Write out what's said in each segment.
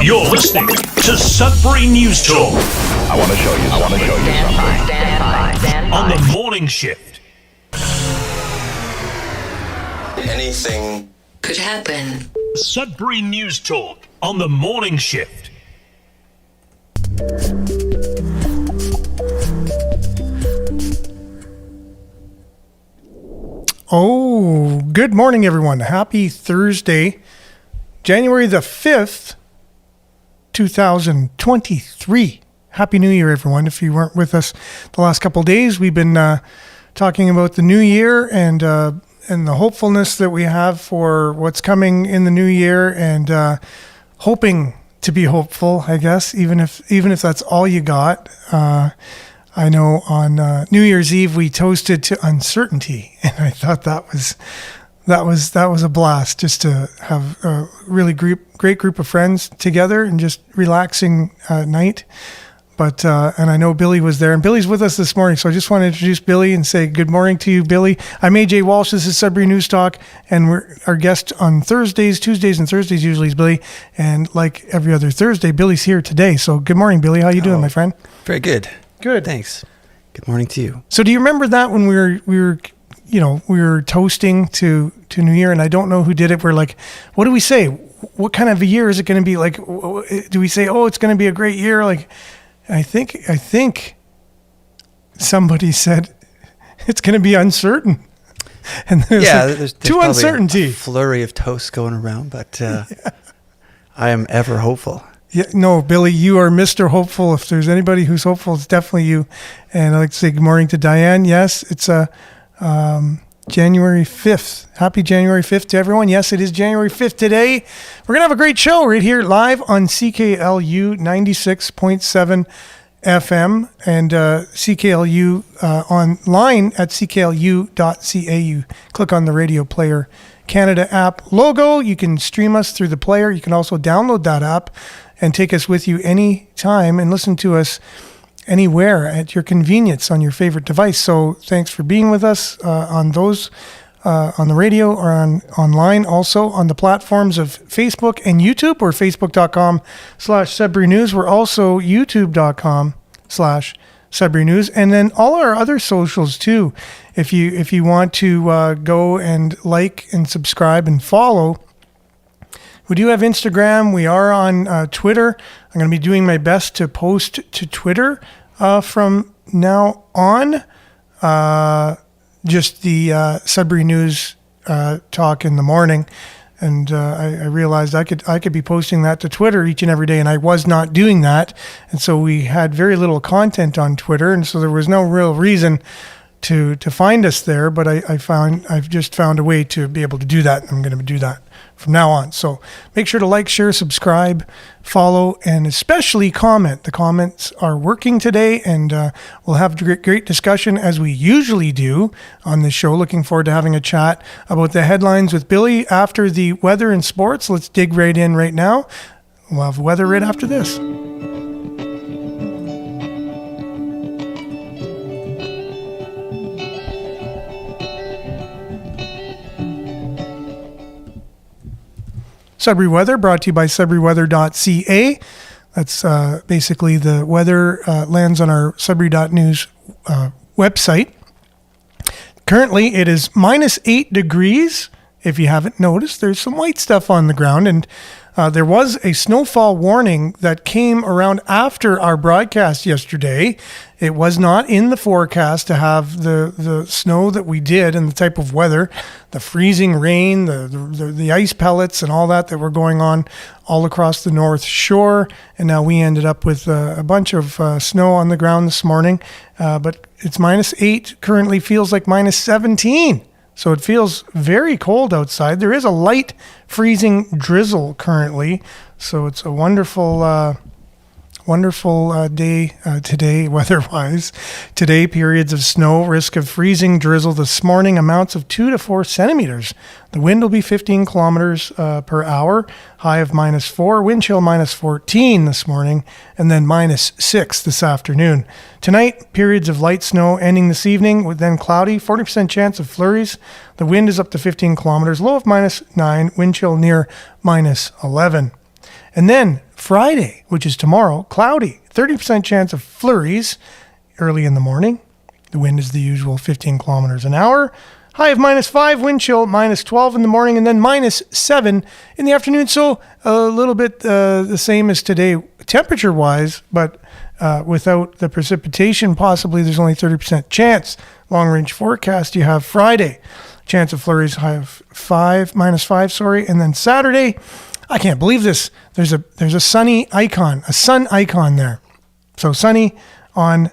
You're listening to Sudbury News Talk. I want to show you something. Stand by. On the morning shift. Anything could happen. Sudbury News Talk on the morning shift. Oh, good morning, everyone. Happy Thursday, January the 5th, 2023. Happy New Year, everyone. If you weren't with us the last couple of days, we've been talking about the new year and the hopefulness that we have for what's coming in the new year, and hoping to be hopeful, I guess, even if that's all you got. I know on New Year's Eve we toasted to uncertainty, and I thought that was a blast, just to have a really great group of friends together and just relaxing night. But and I know Billy was there, and Billy's with us this morning, so I just want to introduce Billy and say good morning to you, Billy. I'm AJ Walsh. This is Sudbury News Talk, and our guest on Tuesdays and Thursdays usually is Billy, and like every other Thursday, Billy's here today. So good morning, Billy. How you doing, my friend? Very good. Good. Thanks. Good morning to you. So do you remember that when we were toasting to New Year, and I don't know who did it. We're like, what do we say? What kind of a year is it going to be? Like, do we say, oh, it's going to be a great year? Like, I think somebody said it's going to be uncertain. And there's too uncertainty. A flurry of toasts going around, but I am ever hopeful. Yeah, no, Billy, you are Mr. Hopeful. If there's anybody who's hopeful, it's definitely you. And I'd like to say good morning to Diane. Yes, it's January 5th. Happy January 5th to everyone. Yes, it is January 5th today. We're going to have a great show right here live on CKLU 96.7 FM and CKLU online at cklu.ca. You click on the Radio Player Canada app logo. You can stream us through the player. You can also download that app and take us with you anytime and listen to us anywhere at your convenience on your favorite device. So thanks for being with us on those, on the radio or online, also on the platforms of Facebook and YouTube. We're facebook.com/Sudbury News. We're also youtube.com/Sudbury News. And then all our other socials too. If you want to go and like and subscribe and follow, we do have Instagram. We are on Twitter. I'm going to be doing my best to post to Twitter from now on. Just the Sudbury News Talk in the morning. And I realized I could be posting that to Twitter each and every day, and I was not doing that. And so we had very little content on Twitter, and so there was no real reason to find us there. But I've just found a way to be able to do that, and I'm going to do that from now on. So make sure to like, share, subscribe, follow, and especially comment. The comments are working today, and we'll have a great discussion as we usually do on this show. Looking forward to having a chat about the headlines with Billy after the weather and sports. Let's dig right in right now. We'll have weather right after this. Sudbury Weather, brought to you by sudburyweather.ca. That's basically the weather lands on our sudbury.news website. Currently, it is -8 degrees. If you haven't noticed, there's some white stuff on the ground, and there was a snowfall warning that came around after our broadcast yesterday. It was not in the forecast to have the snow that we did and the type of weather, the freezing rain, the ice pellets and all that were going on all across the North Shore. And now we ended up with a bunch of snow on the ground this morning. But it's -8, currently feels like -17. So it feels very cold outside. There is a light freezing drizzle currently. So it's a wonderful day today, weather-wise. Today, periods of snow, risk of freezing drizzle this morning, amounts of 2 to 4 centimeters. The wind will be 15 kilometers per hour, high of -4, wind chill -14 this morning, and then -6 this afternoon. Tonight, periods of light snow ending this evening, with then cloudy, 40% chance of flurries. The wind is up to 15 kilometers, low of -9, wind chill near -11. And then Friday, which is tomorrow, cloudy, 30% chance of flurries early in the morning. The wind is the usual 15 kilometers an hour. High of -5, wind chill -12 in the morning, and then -7 in the afternoon. So a little bit the same as today temperature-wise, but without the precipitation, possibly there's only 30% chance. Long-range forecast, you have Friday. Chance of flurries, high of -5, and then Saturday, I can't believe this. There's a sunny icon, a sun icon there. So sunny on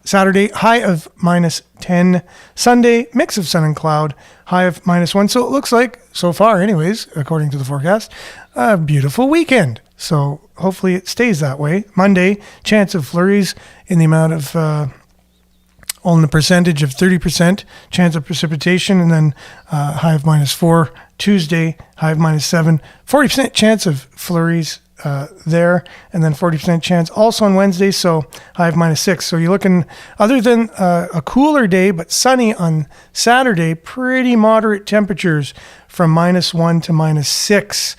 Saturday, high of -10. Sunday, mix of sun and cloud, high of -1. So it looks like, so far anyways, according to the forecast, a beautiful weekend. So hopefully it stays that way. Monday, chance of flurries in the amount of, on the percentage of 30% chance of precipitation, and then high of -4. Tuesday, high of -7. 40% chance of flurries there, and then 40% chance also on Wednesday, so high of -6. So you're looking, other than a cooler day but sunny on Saturday, pretty moderate temperatures from -1 to -6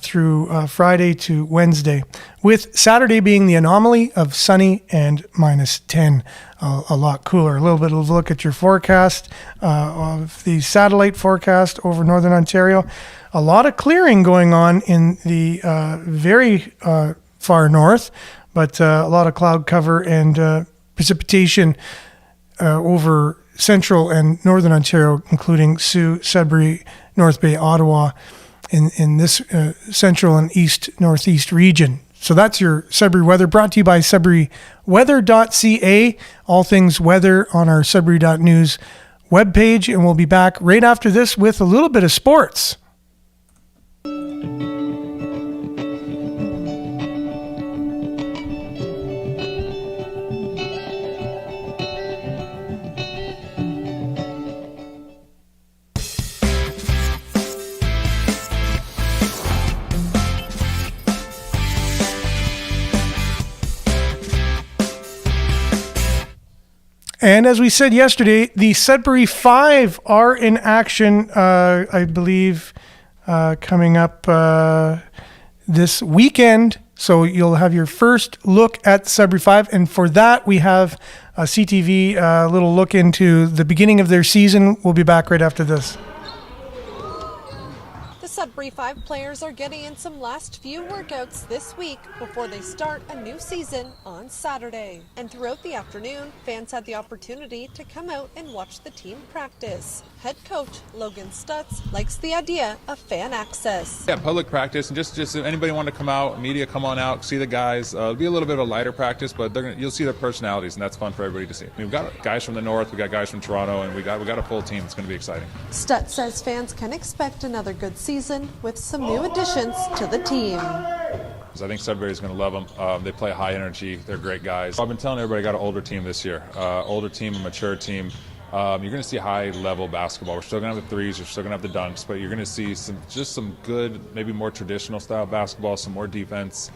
through Friday to Wednesday, with Saturday being the anomaly of sunny and -10, a lot cooler. A little bit of a look at your forecast of the satellite forecast over Northern Ontario. A lot of clearing going on in the very far north, but a lot of cloud cover and precipitation over central and northern Ontario, including Sault, Sudbury, North Bay, Ottawa, in this central and northeast region. So that's your Sudbury weather, brought to you by SudburyWeather.ca. All things weather on our Sudbury.news webpage, and we'll be back right after this with a little bit of sports. And as we said yesterday, the Sudbury 5 are in action, I believe, coming up this weekend. So you'll have your first look at Sudbury 5. And for that, we have a CTV little look into the beginning of their season. We'll be back right after this. The Sudbury 5 players are getting in some last few workouts this week before they start a new season on Saturday. And throughout the afternoon, fans had the opportunity to come out and watch the team practice. Head coach Logan Stutz likes the idea of fan access. Yeah, public practice, and just if anybody want to come out, media, come on out, see the guys. It'll be a little bit of a lighter practice, but you'll see their personalities, and that's fun for everybody to see. We've got guys from the north, we got guys from Toronto, and we got a full team. It's going to be exciting. Stutz says fans can expect another good season with some new additions to the team. I think Sudbury is going to love them. They play high energy. They're great guys. I've been telling everybody I got an older team this year. Older team, a mature team. You're going to see high-level basketball. We're still going to have the threes. We're still going to have the dunks. But you're going to see some good, maybe more traditional style basketball, some more defense,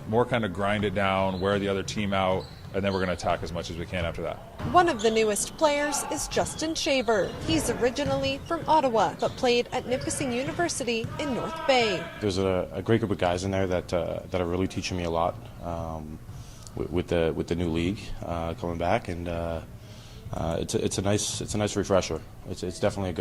more kind of grind it down, wear the other team out, and then we're going to attack as much as we can after that. One of the newest players is Justin Shaver. He's originally from Ottawa, but played at Nipissing University in North Bay. There's a great group of guys in there that are really teaching me a lot with the new league coming back, and it's a nice refresher. It's definitely a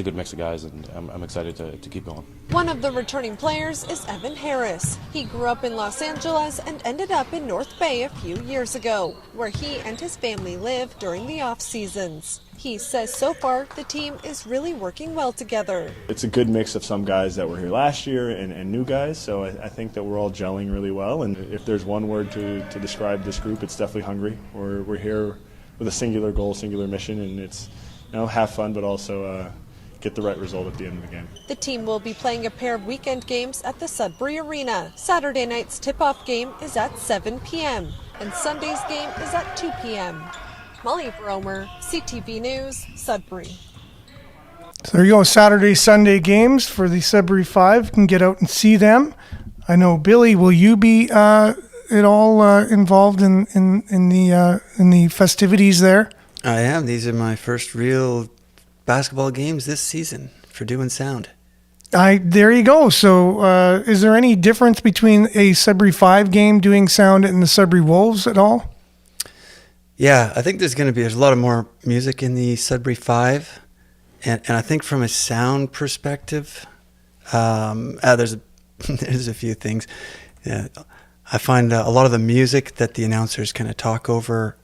good mix of guys, and I'm excited to keep going. One of the returning players is Evan Harris. He grew up in Los Angeles and ended up in North Bay a few years ago, where he and his family live during the off seasons. He says so far the team is really working well together. It's a good mix of some guys that were here last year and new guys, so I think that we're all gelling really well. And if there's one word to describe this group, it's definitely hungry. We're here with a singular goal, singular mission, and it's have fun, but also get the right result at the end of the game. The team will be playing a pair of weekend games at the Sudbury Arena. Saturday night's tip-off game is at 7 p.m. and Sunday's game is at 2 p.m. Molly Bromer, CTV News, Sudbury. So there you go, Saturday, Sunday games for the Sudbury 5. You can get out and see them. I know, Billy, will you be at all involved in the festivities there? I am. These are my first real basketball games this season for Doing Sound. There you go. So is there any difference between a Sudbury 5 game doing sound and the Sudbury Wolves at all? Yeah, I think there's a lot of more music in the Sudbury 5. And I think from a sound perspective, there's a few things. Yeah, I find a lot of the music that the announcers kind of talk over,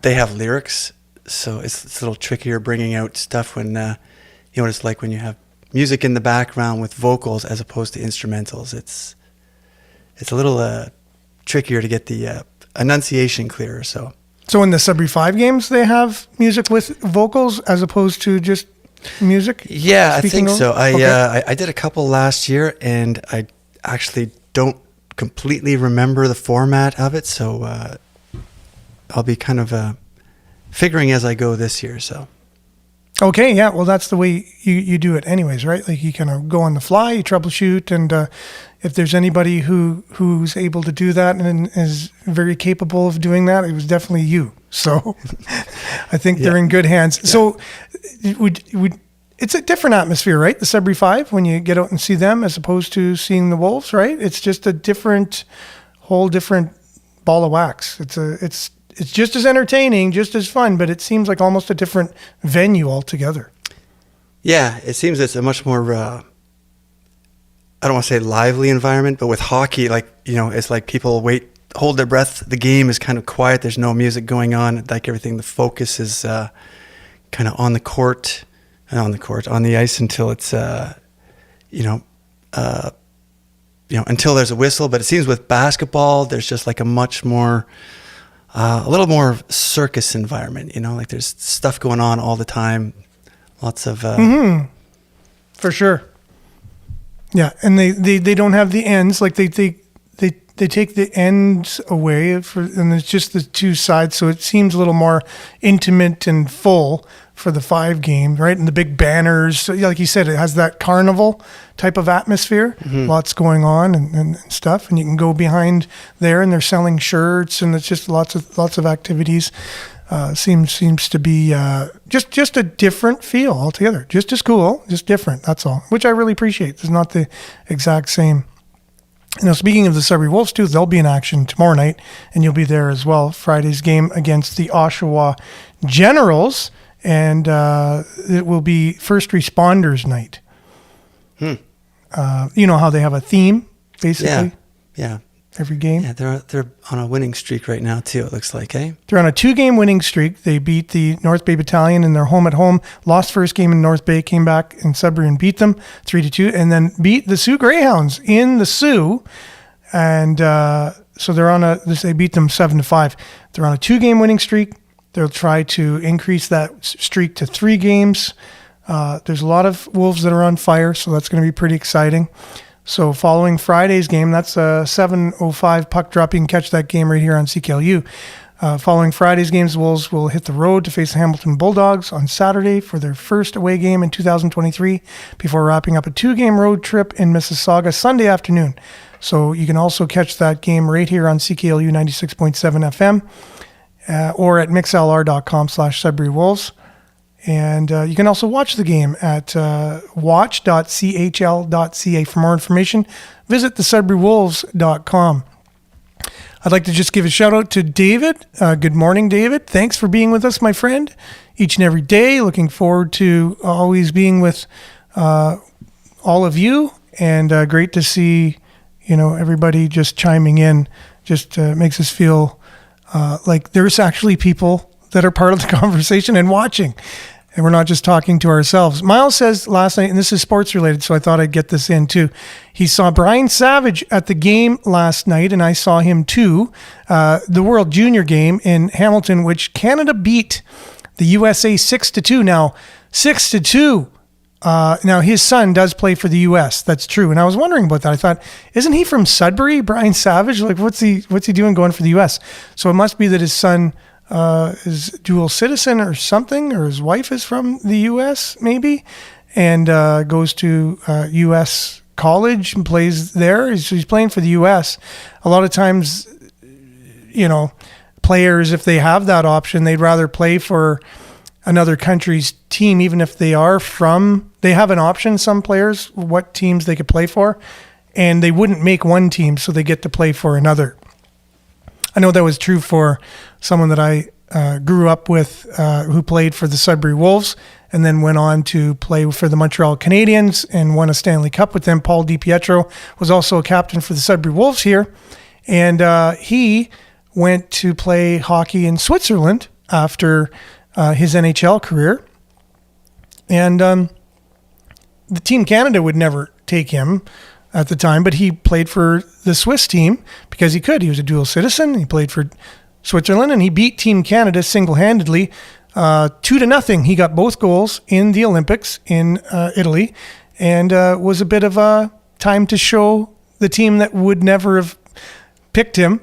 they have lyrics, so it's a little trickier bringing out stuff when, what it's like when you have music in the background with vocals as opposed to instrumentals. It's a little trickier to get the enunciation clearer. So in the Sudbury 5 games, they have music with vocals as opposed to just music? Yeah, I think so. Okay. I did a couple last year, and I actually don't completely remember the format of it, so I'll be kind of figuring as I go this year. So okay, yeah, well, that's the way you do it anyways, right? Like you kind of go on the fly, you troubleshoot, and if there's anybody who's able to do that and is very capable of doing that, it was definitely you. So I think they're in good hands. Yeah. So it's a different atmosphere, right? The Sudbury 5, when you get out and see them as opposed to seeing the Wolves, right? It's just a whole different ball of wax. It's just as entertaining, just as fun, but it seems like almost a different venue altogether. Yeah, it seems it's a much more, I don't want to say lively environment, but with hockey, it's like people hold their breath. The game is kind of quiet. There's no music going on. Like everything, the focus is kind of on the ice until it's, until there's a whistle. But it seems with basketball, there's just like a much more, a little more circus environment, like there's stuff going on all the time. Lots of... For sure. Yeah, and they don't have the ends. Like they take the ends away and it's just the two sides. So it seems a little more intimate and full for the 5 game, right? And the big banners, so, like you said, it has that carnival type of atmosphere. Lots going on and stuff, and you can go behind there, and they're selling shirts, and it's just lots of activities. Seems to be just a different feel altogether. Just as cool, just different. That's all, which I really appreciate. It's not the exact same. Speaking of the Sudbury Wolves too, they'll be in action tomorrow night, and you'll be there as well. Friday's game against the Oshawa Generals. And it will be first responders night. You know how they have a theme, basically? Yeah. Every game? Yeah, they're on a winning streak right now, too, it looks like, eh? They're on a 2-game winning streak. They beat the North Bay Battalion in their home, lost first game in North Bay, came back in Sudbury and beat them 3-2, and then beat the Sioux Greyhounds in the Sioux. And so they beat them 7-5. They're on a 2-game winning streak. They'll try to increase that streak to 3 games. There's a lot of Wolves that are on fire, so that's going to be pretty exciting. So following Friday's game, that's a 7:05 puck drop. You can catch that game right here on CKLU. Following Friday's games, the Wolves will hit the road to face the Hamilton Bulldogs on Saturday for their first away game in 2023 before wrapping up a 2-game road trip in Mississauga Sunday afternoon. So you can also catch that game right here on CKLU 96.7 FM. Or at mixlr.com/Sudbury Wolves. And you can also watch the game at watch.chl.ca. For more information, visit thesudburywolves.com. I'd like to just give a shout out to David. Good morning, David. Thanks for being with us, my friend, each and every day. Looking forward to always being with all of you. And great to see, everybody just chiming in. Just makes us feel like there's actually people that are part of the conversation and watching, and we're not just talking to ourselves. Miles says last night, and this is sports related, so I thought I'd get this in too. He saw Brian Savage at the game last night, and I saw him too. The World Junior game in Hamilton, which Canada beat the USA 6-2. Now 6-2. Now his son does play for the U.S. That's true, and I was wondering about that. I thought, isn't he from Sudbury, Brian Savage? Like, what's he doing going for the U.S.? So it must be that his son is dual citizen or something, or his wife is from the U.S. maybe, and goes to U.S. college and plays there. He's playing for the U.S. A lot of times, players, if they have that option, they'd rather play for another country's team, even if they they have an option, some players, what teams they could play for, and they wouldn't make one team, so they get to play for another. I know that was true for someone that I grew up with who played for the Sudbury Wolves and then went on to play for the Montreal Canadiens and won a Stanley Cup with them. Paul DiPietro was also a captain for the Sudbury Wolves here, and he went to play hockey in Switzerland after his NHL career. And the Team Canada would never take him at the time, but he played for the Swiss team because he could. He was a dual citizen. He played for Switzerland, and he beat Team Canada single-handedly 2-0. He got both goals in the Olympics in Italy, and was a bit of a time to show the team that would never have picked him.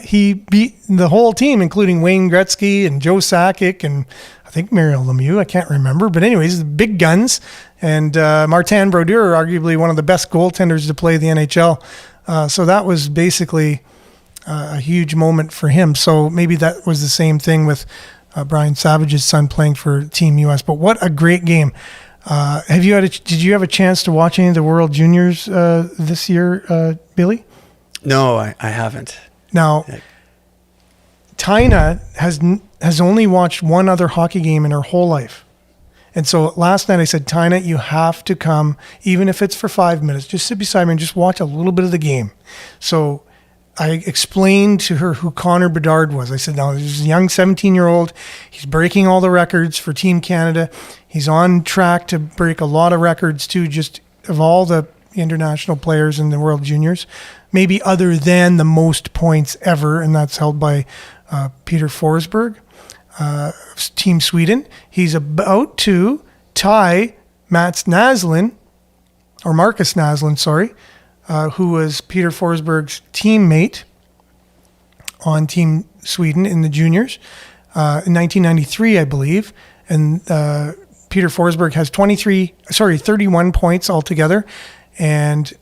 He beat the whole team, including Wayne Gretzky and Joe Sakic and I think Mario Lemieux. I can't remember. But anyways, the big guns. And Martin Brodeur, arguably one of the best goaltenders to play the NHL. So that was basically a huge moment for him. So maybe that was the same thing with Brian Savage's son playing for Team US. But what a great game. Did you have a chance to watch any of the World Juniors this year, Billy? No, I haven't. Now, Tina has only watched one other hockey game in her whole life. And so last night I said, Tina, you have to come, even if it's for 5 minutes, just sit beside me and just watch a little bit of the game. So I explained to her who Connor Bedard was. I said, now, this is a young 17-year-old. He's breaking all the records for Team Canada. He's on track to break a lot of records, too, just of all the international players in the World Juniors, maybe other than the most points ever, and that's held by Peter Forsberg, Team Sweden. He's about to tie Marcus Naslund, who was Peter Forsberg's teammate on Team Sweden in the juniors in 1993, I believe. And Peter Forsberg has 31 points altogether. And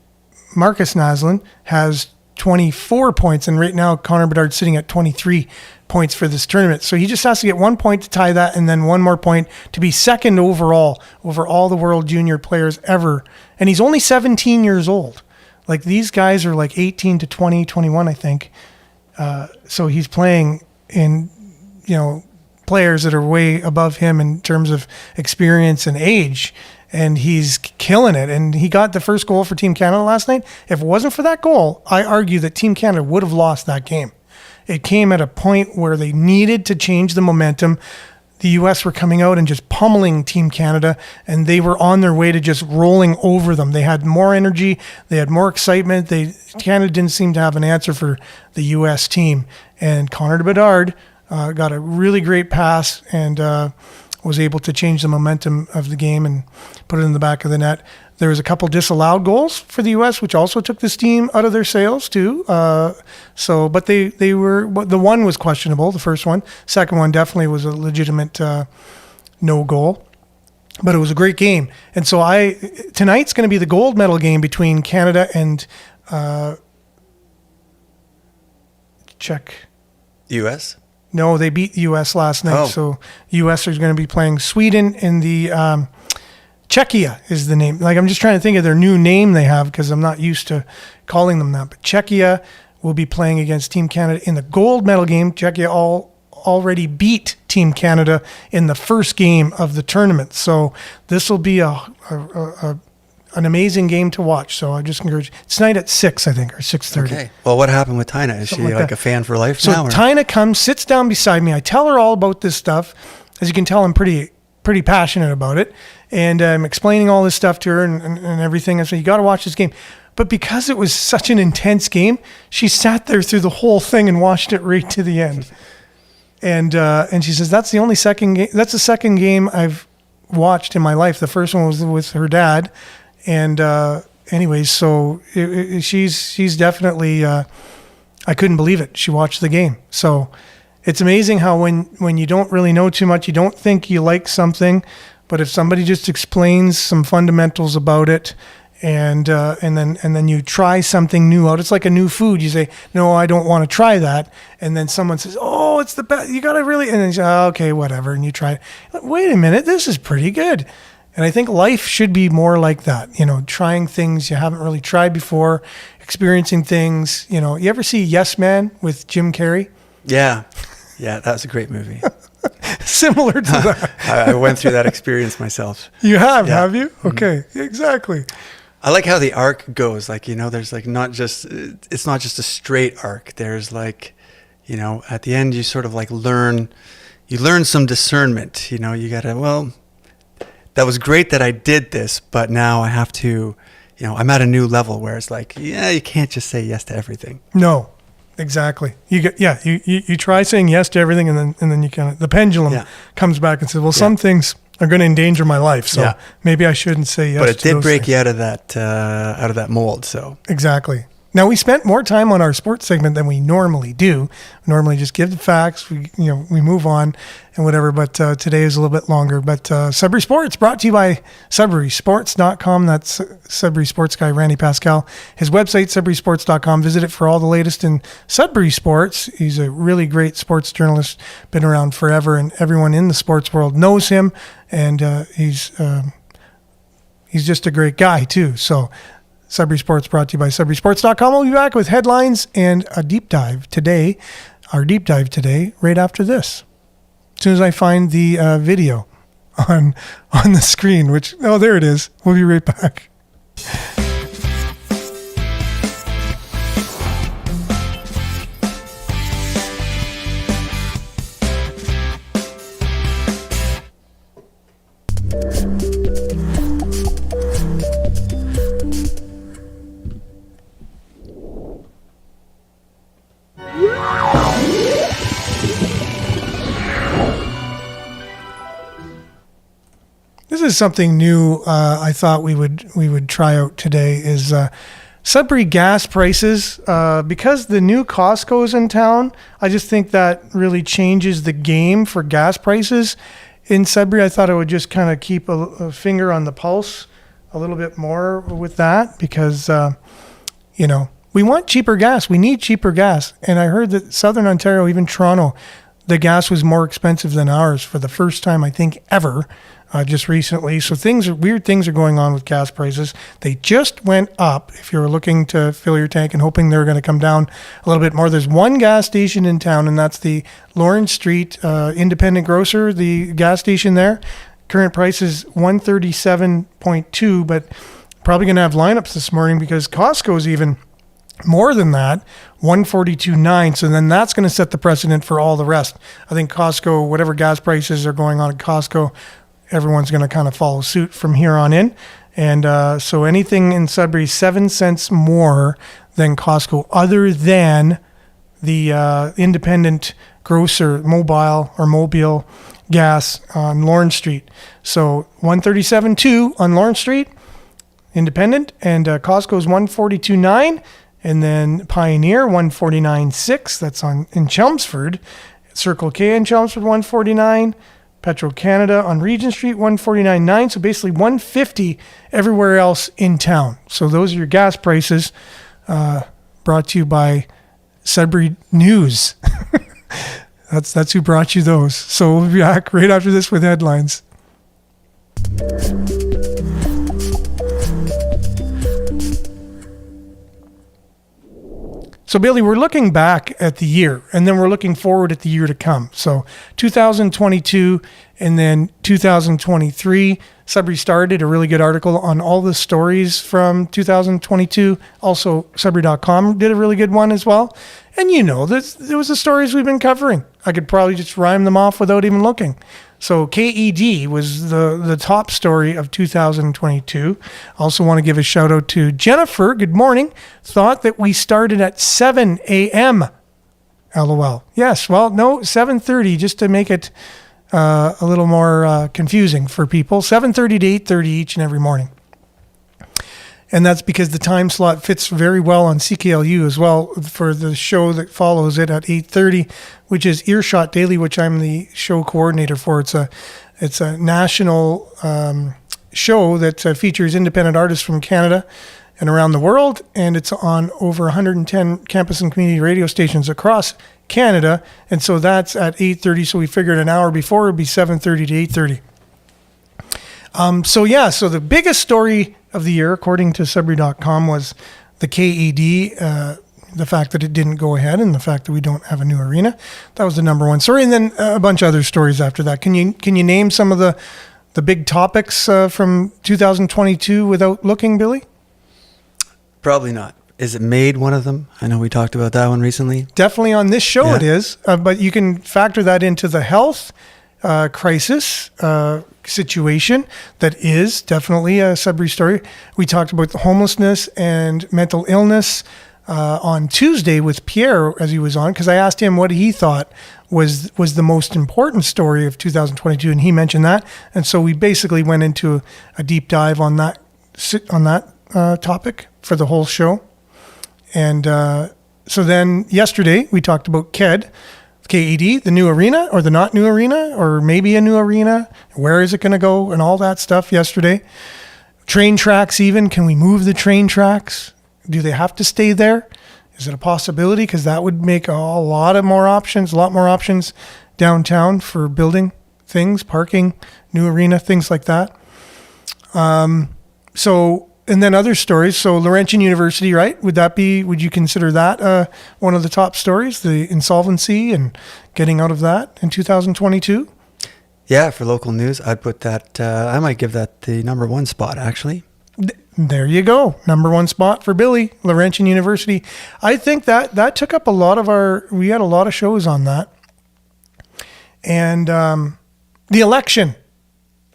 Marcus Naslund has 24 points. And right now, Connor Bedard's sitting at 23 points for this tournament. So he just has to get 1 point to tie that and then one more point to be second overall over all the World Junior players ever. And he's only 17 years old. Like, these guys are like 18 to 20, 21, I think. So he's playing in, players that are way above him in terms of experience and age. And he's killing it. And he got the first goal for Team Canada last night. If it wasn't for that goal, I argue that Team Canada would have lost that game. It came at a point where they needed to change the momentum. The U.S. were coming out and just pummeling Team Canada, and they were on their way to just rolling over them. They had more energy. They had more excitement. Canada didn't seem to have an answer for the U.S. team. And Connor Bedard got a really great pass and was able to change the momentum of the game and put it in the back of the net. There was a couple disallowed goals for the U.S., which also took the steam out of their sails too. But the one was questionable, the first one. Second one definitely was a legitimate no goal. But it was a great game. And so tonight's going to be the gold medal game between Canada and Czech. U.S.? No, they beat the U.S. last night. Oh. So U.S. is going to be playing Sweden in the Czechia is the name. Like, I'm just trying to think of their new name they have because I'm not used to calling them that. But Czechia will be playing against Team Canada in the gold medal game. Czechia already beat Team Canada in the first game of the tournament. So this will be an amazing game to watch. So I just encourage. It's tonight at 6, I think, or 6:30. Okay. Well, what happened with Tina? Is Something she like like that. a fan for life So now? Or? Tina comes, sits down beside me. I tell her all about this stuff. As you can tell, I'm pretty passionate about it. And I'm explaining all this stuff to her and everything. I said, you got to watch this game. But because it was such an intense game, she sat there through the whole thing and watched it right to the end. And she says, that's the second game I've watched in my life. The first one was with her dad. And anyways, so she's definitely, I couldn't believe it. She watched the game. So it's amazing how when you don't really know too much, you don't think you like something, but if somebody just explains some fundamentals about it, and then you try something new out, it's like a new food. You say, no, I don't want to try that, and then someone says, oh, it's the best. You got to really, and then you say, oh, okay, whatever, and you try it. Wait a minute, this is pretty good. And I think life should be more like that, trying things you haven't really tried before, experiencing things. You ever see Yes Man with Jim Carrey? Yeah. Yeah, that was a great movie. Similar to that. I went through that experience myself. You have you? Okay, exactly. I like how the arc goes. Like, there's like it's not just a straight arc. There's like, at the end you sort of like learn some discernment. You gotta, that was great that I did this, but now I have to, I'm at a new level where it's like, you can't just say yes to everything. No, exactly. You try saying yes to everything, and then you kind of, the pendulum comes back and says, well, some things are going to endanger my life, so maybe I shouldn't say yes. But it to did those break things. you out of that mold. So exactly. Now, we spent more time on our sports segment than we normally do. We normally just give the facts, we move on and whatever, but today is a little bit longer. But Sudbury Sports, brought to you by SudburySports.com. That's Sudbury Sports guy, Randy Pascal. His website, SudburySports.com. Visit it for all the latest in Sudbury sports. He's a really great sports journalist, been around forever, and everyone in the sports world knows him, and he's just a great guy, too. So Sudbury Sports, brought to you by SudburySports.com. We'll be back with headlines and a deep dive today, right after this. As soon as I find the video on the screen, there it is. We'll be right back. This is something new. I thought we would try out today. Is Sudbury gas prices, because the new Costco's in town. I just think that really changes the game for gas prices in Sudbury. I thought I would just kind of keep a finger on the pulse a little bit more with that, because we want cheaper gas. We need cheaper gas. And I heard that Southern Ontario, even Toronto, the gas was more expensive than ours for the first time, I think, ever, just recently. So weird things are going on with gas prices. They just went up. If you're looking to fill your tank and hoping they're going to come down a little bit more, there's one gas station in town, and that's the Lawrence Street Independent Grocer, the gas station there. Current price is $137.2, but probably going to have lineups this morning because Costco's even more than that, $142.9. So then that's going to set the precedent for all the rest. I think Costco, whatever gas prices are going on at Costco, everyone's going to kind of follow suit from here on in. And so anything in Sudbury 7 cents more than Costco, other than the independent grocer, mobile gas on Lawrence Street. So $137.2 on Lawrence Street, independent, and Costco's $142.9. And then Pioneer, $149.6. That's in Chelmsford. Circle K in Chelmsford, $149. Petro-Canada on Regent Street, $149.9. So basically $150 everywhere else in town. So those are your gas prices, brought to you by Sudbury News. That's who brought you those. So we'll be back right after this with headlines. So, Billy, we're looking back at the year, and then we're looking forward at the year to come. So 2022 and then 2023. Sudbury Star did a really good article on all the stories from 2022. Also, Sudbury.com did a really good one as well. And there was the stories we've been covering. I could probably just rhyme them off without even looking. So KED was the top story of 2022. Also want to give a shout out to Jennifer. Good morning. Thought that we started at 7 a.m. LOL. Yes, well, no, 7:30, just to make it a little more confusing for people. 7:30 to 8:30 each and every morning. And that's because the time slot fits very well on CKLU as well for the show that follows it at 8:30, which is Earshot Daily, which I'm the show coordinator for. It's a national show that features independent artists from Canada and around the world, and it's on over 110 campus and community radio stations across Canada. And so that's at 8:30. So we figured an hour before it would be 7:30 to 8:30. So the biggest story of the year, according to Sudbury.com, was the KED, the fact that it didn't go ahead and the fact that we don't have a new arena. That was the number one story. And then a bunch of other stories after that. Can you name some of the big topics from 2022 without looking, Billy? Probably not. Is it made one of them? I know we talked about that one recently. Definitely on this show Yeah. it is, but you can factor that into the health crisis situation that is definitely a Sudbury story. We talked about the homelessness and mental illness on Tuesday with Pierre as he was on, because I asked him what he thought was the most important story of 2022, and he mentioned that. And so we basically went into a deep dive on that topic for the whole show. And so then yesterday we talked about KED, the new arena or the not new arena, or maybe a new arena. Where is it going to go and all that stuff yesterday. Train tracks even. Can we move the train tracks? Do they have to stay there? Is it a possibility? Because that would make a lot more options downtown for building things, parking, new arena, things like that. And then other stories. So Laurentian University, right? Would you consider that one of the top stories, the insolvency and getting out of that in 2022? Yeah, for local news, I'd put that, I might give that the number one spot, actually. There you go. Number one spot for Billy, Laurentian University. I think that took up a lot of we had a lot of shows on that. And the election.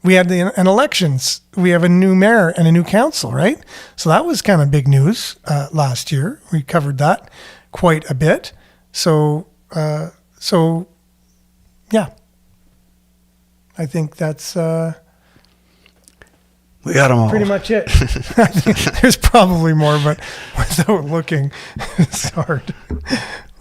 We had an elections. We have a new mayor and a new council, right? So that was kind of big news last year. We covered that quite a bit. So yeah, I think that's we got them all. pretty much it. There's probably more, but without looking, it's hard.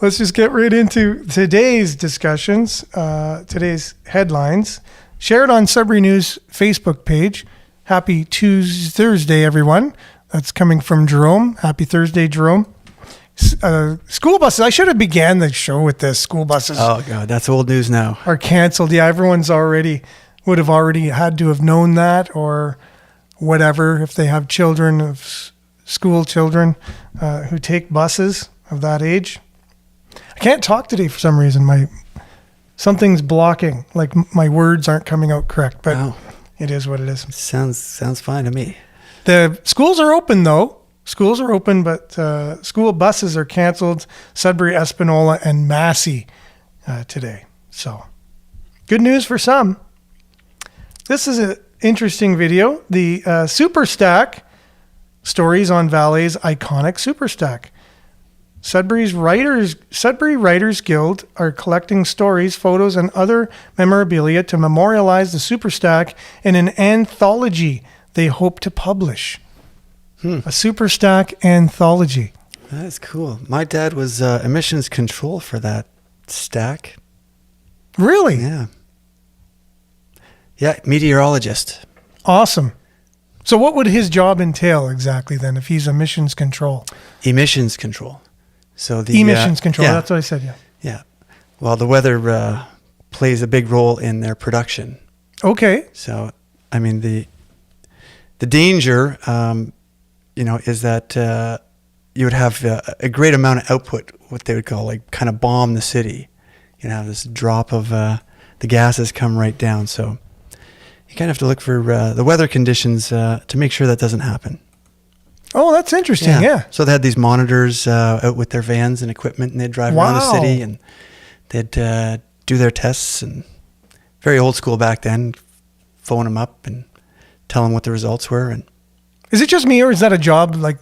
Let's just get right into today's discussions, today's headlines. Shared on Sudbury News Facebook page. Happy Thursday, everyone. That's coming from Jerome. Happy Thursday, Jerome. School buses. I should have began the show with this. School buses Oh, God, that's old news now. are canceled. Yeah, everyone's would have already had to have known that or whatever if they have children, school children who take buses of that age. I can't talk today for some reason. Something's blocking, like my words aren't coming out correct, but It is what it is. Sounds fine to me. The schools are open though. Schools are open, but school buses are canceled. Sudbury, Espanola, and Massey today. So good news for some. This is an interesting video. The Superstack stories on Valley's iconic Superstack. Sudbury Writers Guild are collecting stories, photos, and other memorabilia to memorialize the Superstack in an anthology they hope to publish. A Superstack anthology. That's cool. My dad was emissions control for that stack. Really? Yeah. Yeah, meteorologist. Awesome. So what would his job entail exactly then if he's emissions control? Emissions control. So the Emissions control, yeah. that's what I said, yeah. Yeah. Well, the weather plays a big role in their production. Okay. So, I mean, the danger, is that you would have a great amount of output, what they would call like kind of bomb the city. You know, this drop of the gases come right down. So you kind of have to look for the weather conditions to make sure that doesn't happen. Oh, that's interesting, yeah. So they had these monitors out with their vans and equipment, and they'd drive around the city, and they'd do their tests, and very old school back then, phone them up and tell them what the results were. And is it just me, or is that a job like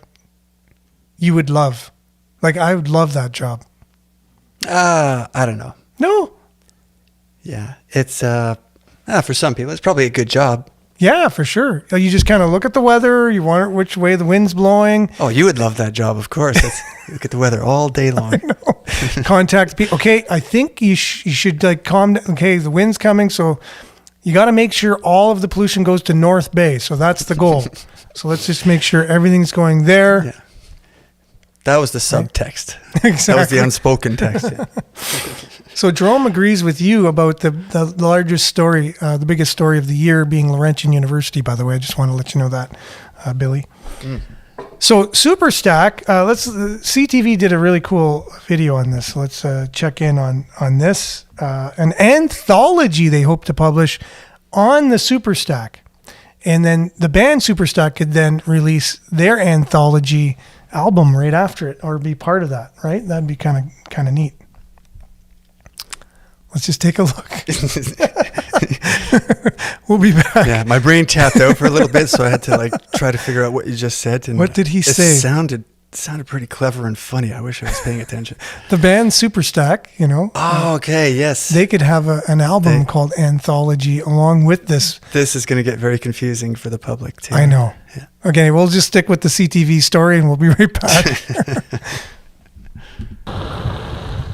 you would love? Like I would love that job. I don't know. No. Yeah, it's for some people, it's probably a good job. Yeah, for sure. You just kind of look at the weather. You wonder which way the wind's blowing. Oh, you would love that job, of course. Look at the weather all day long. Contact people. Okay, I think you should like calm down. Okay, the wind's coming, so you got to make sure all of the pollution goes to North Bay. So that's the goal. So let's just make sure everything's going there. Yeah. That was the subtext. Exactly. That was the unspoken text. Yeah. So Jerome agrees with you about the largest story, the biggest story of the year being Laurentian University, by the way. I just want to let you know that, Billy. So Superstack, CTV did a really cool video on this. Let's check in on this. An anthology they hope to publish on the Superstack. And then the band Superstack could then release their anthology album right after it, or be part of that, right? That'd be kind of neat. Let's just take a look. We'll be back. Yeah, my brain tapped out for a little bit, so I had to try to figure out what you just said. And what did he say? It sounded pretty clever and funny. I wish I was paying attention. The band Superstack, Oh, okay, yes. They could have an album called Anthology along with this. This is going to get very confusing for the public, too. I know. Yeah. Okay, we'll just stick with the CTV story and we'll be right back.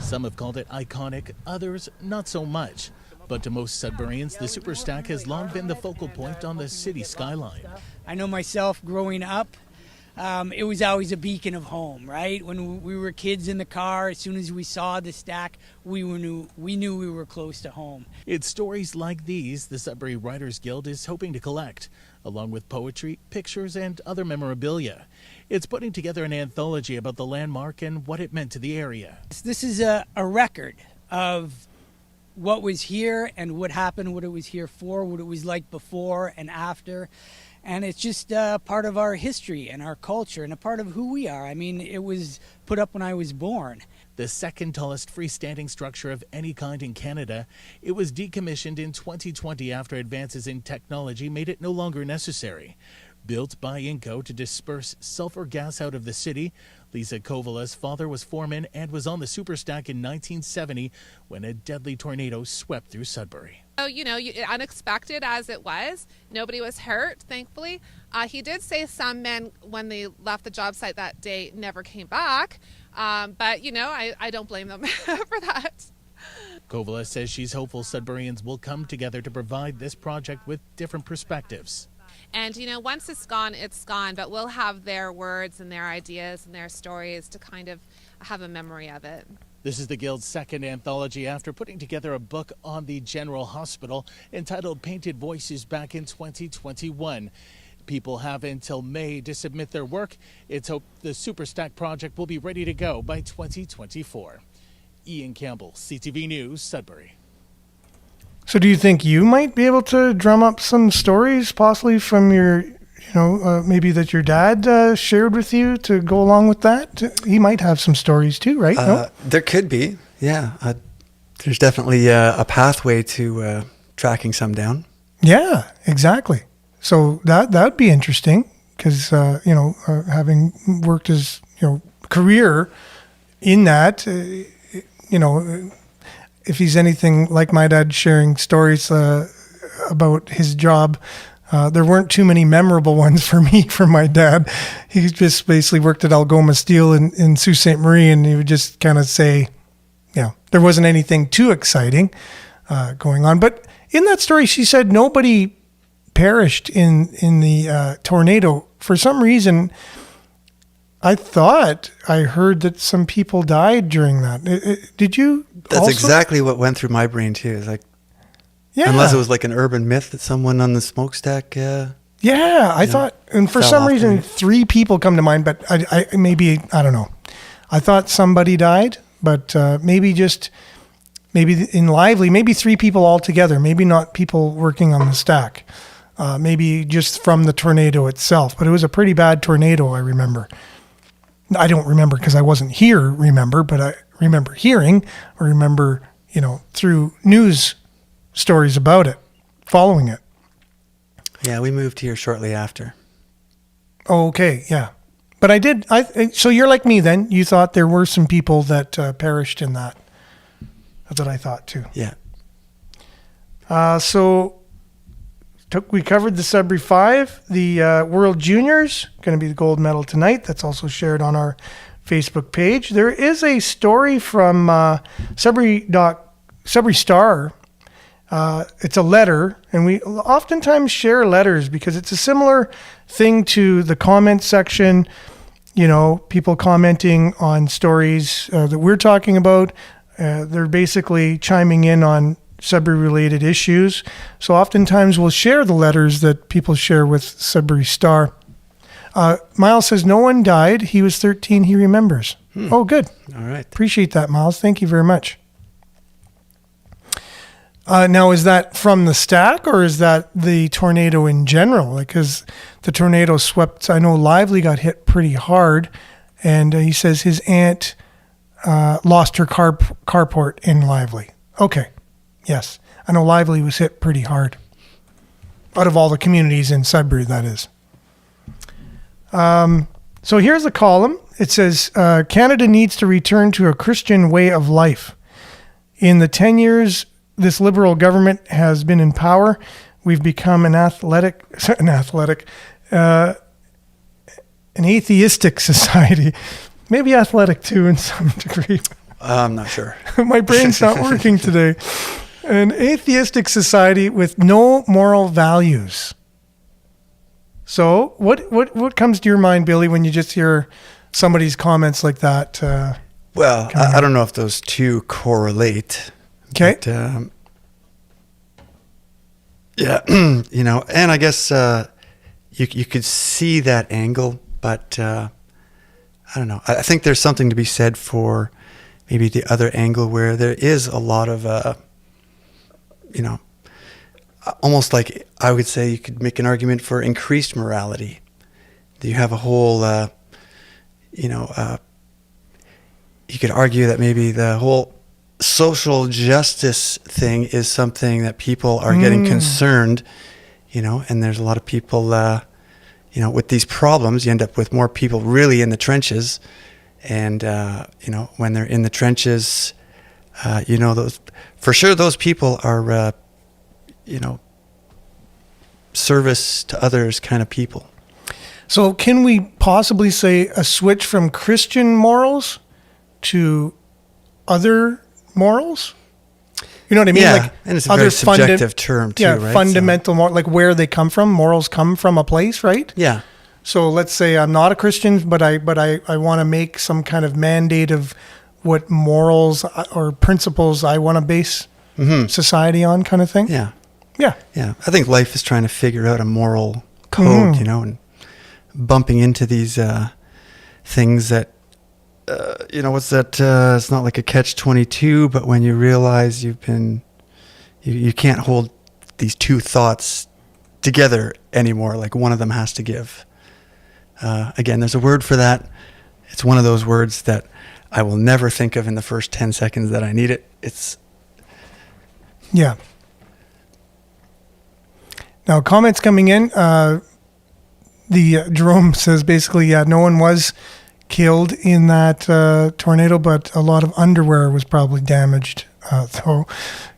Some have called it iconic, others not so much. But to most Sudburyans, the Superstack has long been the focal point on the city skyline. I know myself growing up, it was always a beacon of home, right? When we were kids in the car, as soon as we saw the stack, we knew we were close to home. It's stories like these the Sudbury Writers Guild is hoping to collect, along with poetry, pictures, and other memorabilia. It's putting together an anthology about the landmark and what it meant to the area. This is a record of what was here and what happened, what it was here for, what it was like before and after. And it's just part of our history and our culture and a part of who we are. I mean, it was put up when I was born. The second tallest freestanding structure of any kind in Canada, it was decommissioned in 2020 after advances in technology made it no longer necessary. Built by Inco to disperse sulfur gas out of the city, Lisa Kovala's father was foreman and was on the Superstack in 1970 when a deadly tornado swept through Sudbury. So, unexpected as it was, nobody was hurt, thankfully. He did say some men, when they left the job site that day, never came back. But, I don't blame them for that. Kovala says she's hopeful Sudburyans will come together to provide this project with different perspectives. And, once it's gone, but we'll have their words and their ideas and their stories to kind of have a memory of it. This is the Guild's second anthology after putting together a book on the General Hospital entitled Painted Voices back in 2021. People have until May to submit their work. It's hoped the Superstack project will be ready to go by 2024. Ian Campbell, CTV News, Sudbury. So do you think you might be able to drum up some stories possibly from your, maybe that your dad shared with you to go along with that? He might have some stories too, right? No? There could be, yeah. There's definitely a pathway to tracking some down. Yeah, exactly. So that would be interesting because, having worked as, career in that, if he's anything like my dad sharing stories about his job, there weren't too many memorable ones for me from my dad. He just basically worked at Algoma Steel in Sault Ste. Marie, and he would just kind of say, there wasn't anything too exciting going on. But in that story, she said nobody perished in the tornado. For some reason, I thought I heard that some people died during that. Did you? That's also? Exactly what went through my brain too. It's like, yeah. Unless it was like an urban myth that someone on the smokestack. Yeah, I thought, and for some reason, 3 people come to mind. But I don't know. I thought somebody died, but maybe in Lively, maybe 3 people altogether. Maybe not people working on the stack. Maybe just from the tornado itself. But it was a pretty bad tornado, I remember. I don't remember because I wasn't here, but I remember hearing, or remember, through news stories about it, following it. Yeah, we moved here shortly after. Oh, okay, yeah. But I did, so you're like me then. You thought there were some people that perished in that. That's what I thought too. Yeah. We covered the Sudbury 5, the World Juniors, going to be the gold medal tonight. That's also shared on our Facebook page. There is a story from Sudbury Star. It's a letter, and we oftentimes share letters because it's a similar thing to the comment section. People commenting on stories that we're talking about. They're basically chiming in on Sudbury-related issues. So oftentimes we'll share the letters that people share with Sudbury Star. Miles says, no one died. He was 13. He remembers. Oh, good. All right. Appreciate that, Miles. Thank you very much. Now, is that from the stack or is that the tornado in general? Like, because the tornado swept, I know Lively got hit pretty hard, and he says his aunt lost her carport in Lively. Okay, yes. I know Lively was hit pretty hard. Out of all the communities in Sudbury, that is. So here's a column. It says, Canada needs to return to a Christian way of life. In the 10 years this Liberal government has been in power, we've become an atheistic society. Maybe athletic too in some degree. I'm not sure. My brain's not working today. An atheistic society with no moral values. So what comes to your mind, Billy, when you just hear somebody's comments like that? Well, I don't know if those two correlate. Okay. But, yeah, and I guess you could see that angle, but I don't know. I think there's something to be said for maybe the other angle where there is a lot of, almost like I would say you could make an argument for increased morality. You have a whole, you could argue that maybe the whole social justice thing is something that people are getting concerned, and there's a lot of people, with these problems, you end up with more people really in the trenches. And, when they're in the trenches, those people are, service to others kind of people. So can we possibly say a switch from Christian morals to other morals? You know what I mean? Yeah, like and it's a very subjective term too, right? Fundamental moral, like where they come from. Morals come from a place, right? Yeah. So let's say I'm not a Christian, but I want to make some kind of mandate of what morals or principles I want to base society on, kind of thing. Yeah. Yeah. Yeah. I think life is trying to figure out a moral code, and bumping into these things that, what's that? It's not like a catch-22, but when you realize you can't hold these two thoughts together anymore, like one of them has to give. Again, there's a word for that. It's one of those words that I will never think of in the first 10 seconds that I need it. Yeah. Now, comments coming in. Jerome says basically, no one was killed in that tornado, but a lot of underwear was probably damaged. So,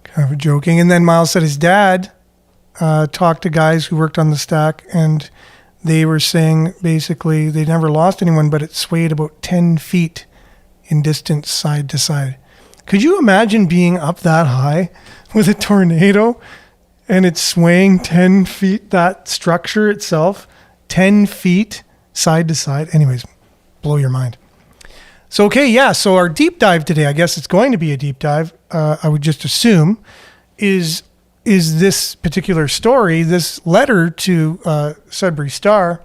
kind of joking. And then Miles said his dad talked to guys who worked on the stack, and they were saying basically they never lost anyone, but it swayed about 10 feet in distance side to side. Could you imagine being up that high with a tornado and it's swaying 10 feet, that structure itself, 10 feet side to side? Anyways, blow your mind. So, okay, yeah, so our deep dive today, I guess it's going to be a deep dive, I would just assume, is this particular story, this letter to Sudbury Star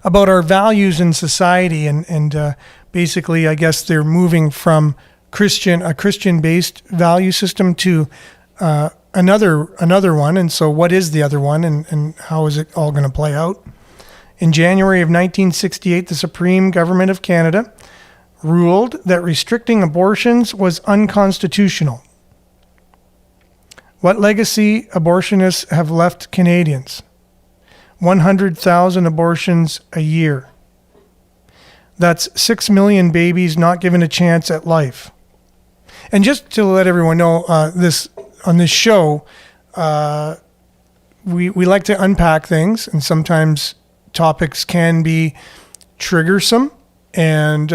about our values in society, and basically, I guess they're moving from a Christian-based value system to another one. And so what is the other one, and how is it all going to play out? In January of 1968, the Supreme Government of Canada ruled that restricting abortions was unconstitutional. What legacy abortionists have left Canadians? 100,000 abortions a year. That's 6 million babies not given a chance at life. And just to let everyone know, on this show, we like to unpack things, and sometimes topics can be triggersome, and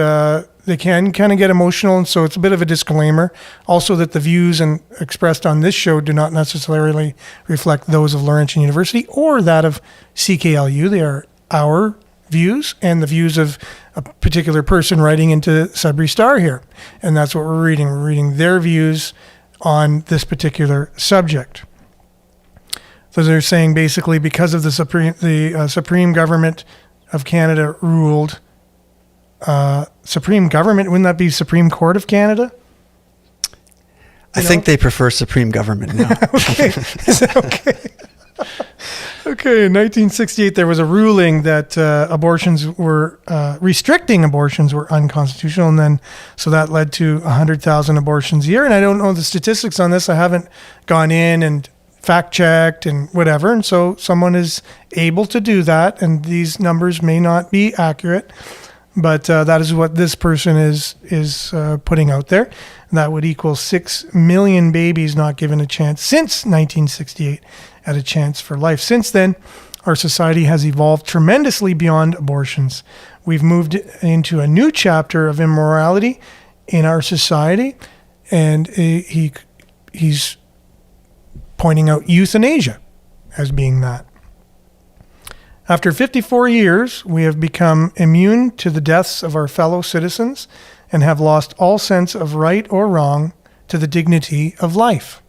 they can kind of get emotional, and so it's a bit of a disclaimer. Also, that the views expressed on this show do not necessarily reflect those of Laurentian University or that of CKLU. They are our views and the views of a particular person writing into Sudbury Star here. And that's what we're reading. We're reading their views on this particular subject. So they're saying basically because of the Supreme Government of Canada ruled, Supreme Government, wouldn't that be Supreme Court of Canada? I think they prefer Supreme Government now. Okay. Is that okay? Okay, in 1968, there was a ruling that restricting abortions were unconstitutional, and then so that led to 100,000 abortions a year. And I don't know the statistics on this. I haven't gone in and fact-checked and whatever, and so someone is able to do that, and these numbers may not be accurate, but that is what this person is putting out there. And that would equal 6 million babies not given a chance since 1968 at a chance for life. Since then, our society has evolved tremendously beyond abortions. We've moved into a new chapter of immorality in our society, and he's pointing out euthanasia as being that. After 54 years, we have become immune to the deaths of our fellow citizens and have lost all sense of right or wrong to the dignity of life.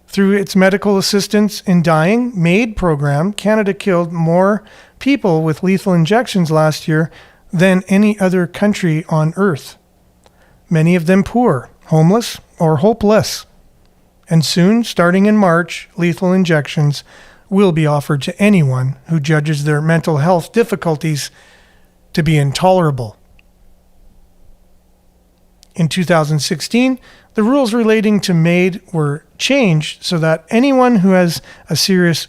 Through its medical assistance in dying MAID program, Canada killed more people with lethal injections last year than any other country on earth. Many of them poor, homeless, or hopeless. And soon, starting in March, lethal injections will be offered to anyone who judges their mental health difficulties to be intolerable. In 2016, the rules relating to MAID were changed so that anyone who has a serious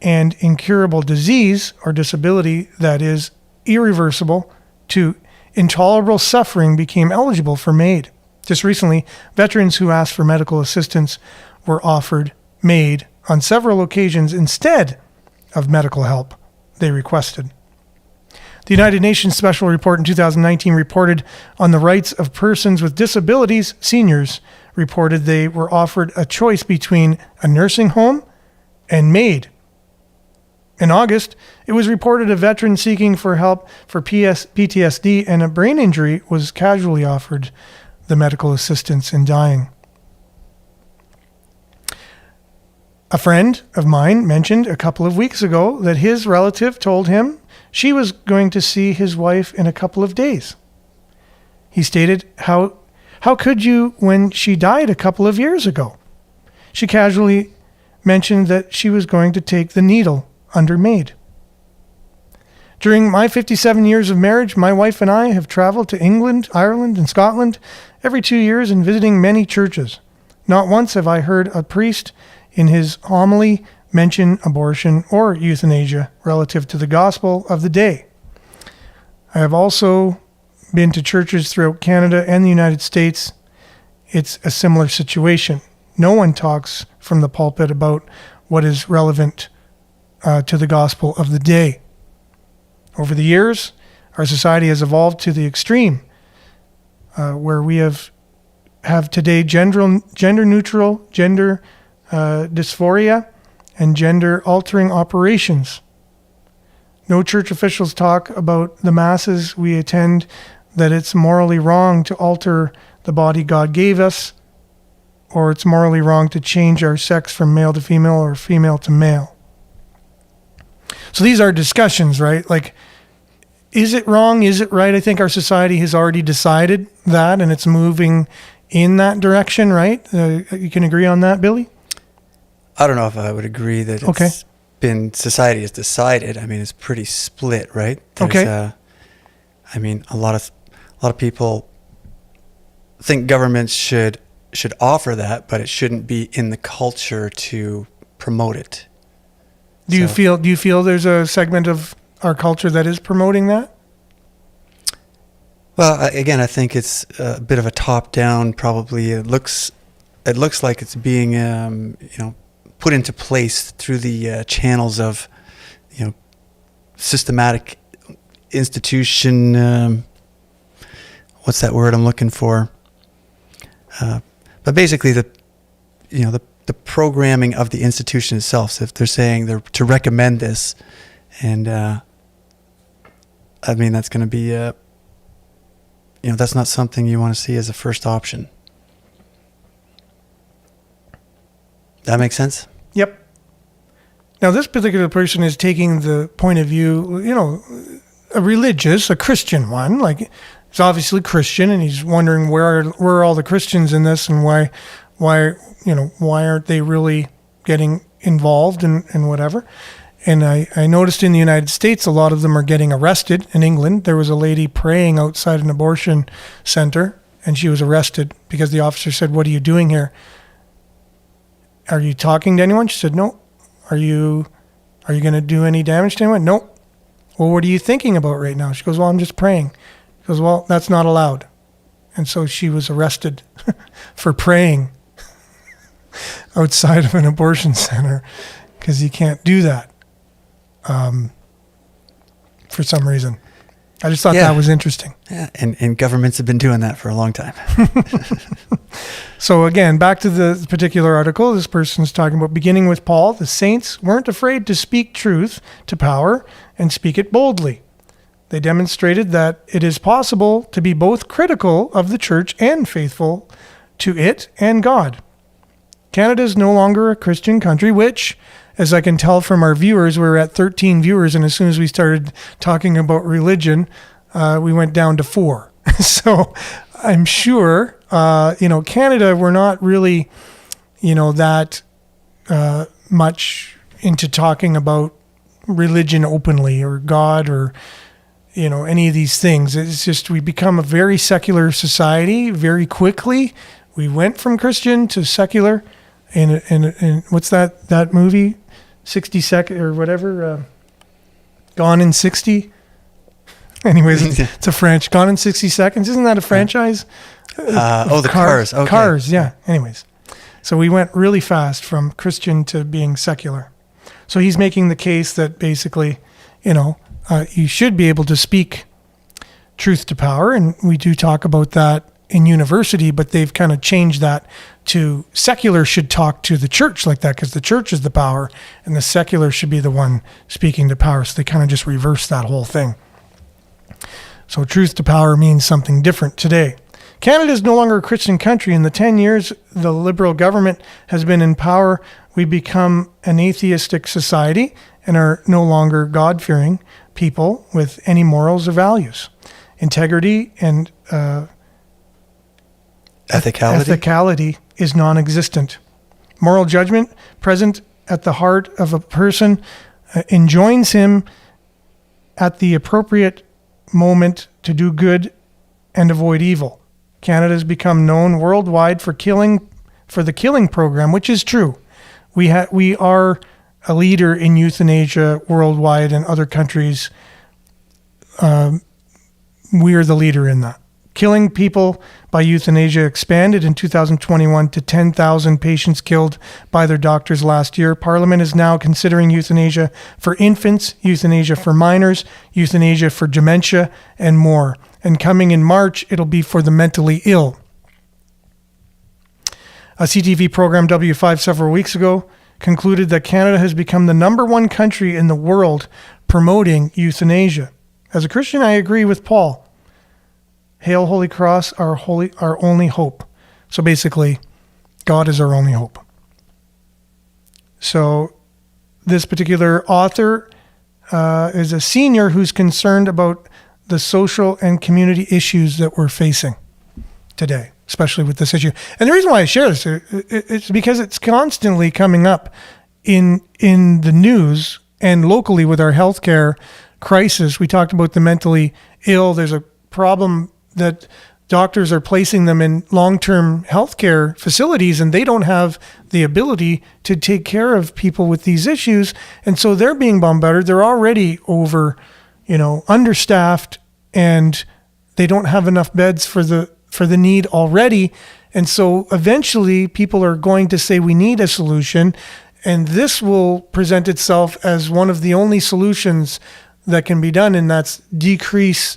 and incurable disease or disability that is irreversible to intolerable suffering became eligible for MAID. Just recently, veterans who asked for medical assistance were offered MAID on several occasions instead of medical help they requested. The United Nations Special Report in 2019 reported on the rights of persons with disabilities. Seniors reported they were offered a choice between a nursing home and MAID. In August, it was reported a veteran seeking for help for PTSD and a brain injury was casually offered the medical assistance in dying. A friend of mine mentioned a couple of weeks ago that his relative told him she was going to see his wife in a couple of days. He stated, how could you when she died a couple of years ago? She casually mentioned that she was going to take the needle under MAID. During my 57 years of marriage, my wife and I have traveled to England, Ireland, and Scotland every 2 years and visiting many churches. Not once have I heard a priest in his homily mention abortion or euthanasia relative to the gospel of the day. I have also been to churches throughout Canada and the United States. It's a similar situation. No one talks from the pulpit about what is relevant to the gospel of the day. Over the years, our society has evolved to the extreme, where we have today gender neutral, gender dysphoria, and gender-altering operations. No church officials talk about the masses we attend that it's morally wrong to alter the body God gave us, or it's morally wrong to change our sex from male to female or female to male. So these are discussions, right? Like, is it wrong? Is it right? I think our society has already decided that, and it's moving in that direction, right? You can agree on that, Billy? I don't know if I would agree that it's been society has decided. I mean, it's pretty split, right? There's, I mean, a lot of people think governments should offer that, but it shouldn't be in the culture to promote it. Do you feel there's a segment of our culture that is promoting that? Well, again, I think it's a bit of a top-down. Probably it looks like it's being put into place through the channels of systematic institution. What's that word I'm looking for? But basically, the programming of the institution itself. So if they're saying they're to recommend this, and I mean, that's going to be, that's not something you want to see as a first option. That makes sense? Yep. Now, this particular person is taking the point of view, a Christian one. Like, he's obviously Christian, and he's wondering where are all the Christians in this, and why aren't they really getting involved and whatever. And I noticed in the United States, a lot of them are getting arrested. In England, there was a lady praying outside an abortion center, and she was arrested because the officer said, "What are you doing here? Are you talking to anyone?" She said, "No." Are you going to do any damage to anyone? No. Well, what are you thinking about right now? She goes, "Well, I'm just praying." She goes, "Well, that's not allowed." And so she was arrested for praying outside of an abortion center because you can't do that for some reason. I just thought that was interesting. Yeah, and governments have been doing that for a long time. So again, back to the particular article, this person's talking about, beginning with Paul, the saints weren't afraid to speak truth to power and speak it boldly. They demonstrated that it is possible to be both critical of the church and faithful to it and God. Canada is no longer a Christian country, which, as I can tell from our viewers, we're at 13 viewers, and as soon as we started talking about religion, we went down to 4. So I'm sure, Canada, we're not really, that much into talking about religion openly or God or, any of these things. It's just we become a very secular society very quickly. We went from Christian to secular. And what's that movie? 60 Seconds or whatever, Gone in 60. Anyways, it's a French. Gone in 60 Seconds. Isn't that a franchise? The Cars. Okay. Cars, yeah. Anyways, so we went really fast from Christian to being secular. So he's making the case that basically, you should be able to speak truth to power, and we do talk about that in university, but they've kind of changed that to secular should talk to the church like that because the church is the power and the secular should be the one speaking to power. So they kind of just reverse that whole thing. So truth to power means something different today. Canada is no longer a Christian country. In the 10 years the Liberal government has been in power, we become an atheistic society and are no longer God-fearing people with any morals or values. Integrity and ethicality is non-existent. Moral judgment present at the heart of a person enjoins him at the appropriate moment to do good and avoid evil. Canada has become known worldwide for the killing program, which is true. We are a leader in euthanasia worldwide, and other countries. We are the leader in that. Killing people by euthanasia expanded in 2021 to 10,000 patients killed by their doctors last year. Parliament is now considering euthanasia for infants, euthanasia for minors, euthanasia for dementia, and more. And coming in March, it'll be for the mentally ill. A CTV program, W5, several weeks ago concluded that Canada has become the #1 country in the world promoting euthanasia. As a Christian, I agree with Paul. Hail, Holy Cross, our only hope. So basically, God is our only hope. So this particular author is a senior who's concerned about the social and community issues that we're facing today, especially with this issue. And the reason why I share this is because it's constantly coming up in the news and locally with our healthcare crisis. We talked about the mentally ill. There's a problem that doctors are placing them in long-term healthcare facilities and they don't have the ability to take care of people with these issues. And so they're being bombarded. They're already understaffed, and they don't have enough beds for the need already. And so eventually people are going to say we need a solution, and this will present itself as one of the only solutions that can be done, and that's decrease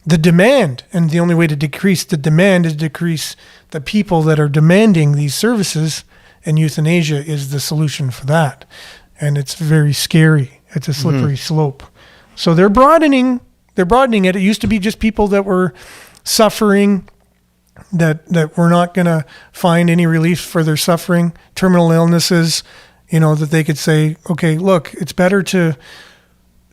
the demand. And the only way to decrease the demand is decrease the people that are demanding these services, and euthanasia is the solution for that. And it's very scary. It's a slippery slope. So they're broadening They're broadening it. It used to be just people that were suffering, that were not going to find any relief for their suffering, terminal illnesses, that they could say, okay, look, it's better to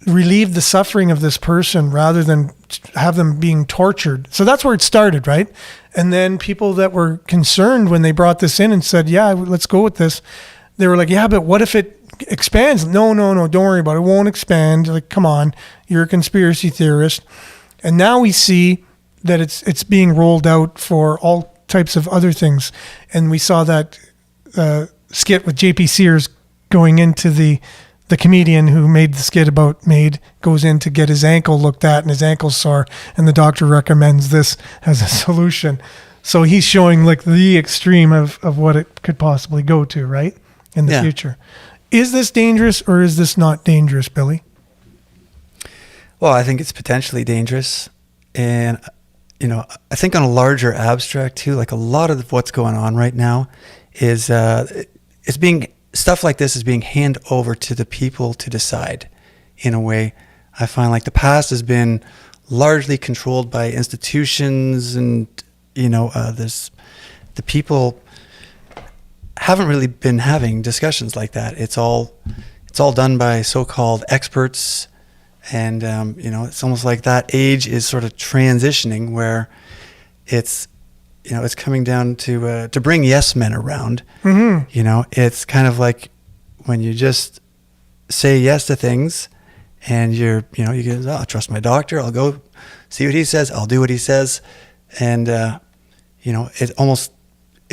relieve the suffering of this person rather than have them being tortured. So that's where it started, right? And then people that were concerned when they brought this in and said, yeah, let's go with this. They were like, yeah, but what if it expands? No, don't worry about it. It won't expand. Like, come on, you're a conspiracy theorist. And now we see that it's being rolled out for all types of other things. And we saw that skit with JP Sears going into the comedian who made the skit about MAID goes in to get his ankle looked at and his ankle's sore, and the doctor recommends this as a solution. So he's showing like the extreme of what it could possibly go to, right, in the future. Is this dangerous or is this not dangerous, Billy? Well, I think it's potentially dangerous. And, I think on a larger abstract too, like a lot of what's going on right now is stuff like this is being handed over to the people to decide. In a way, I find like the past has been largely controlled by institutions, and the people haven't really been having discussions like that. It's all done by so-called experts, and it's almost like that age is sort of transitioning where it's coming down to bring yes men around. Mm-hmm. It's kind of like when you just say yes to things, and you go, I'll trust my doctor. I'll go see what he says. I'll do what he says, and it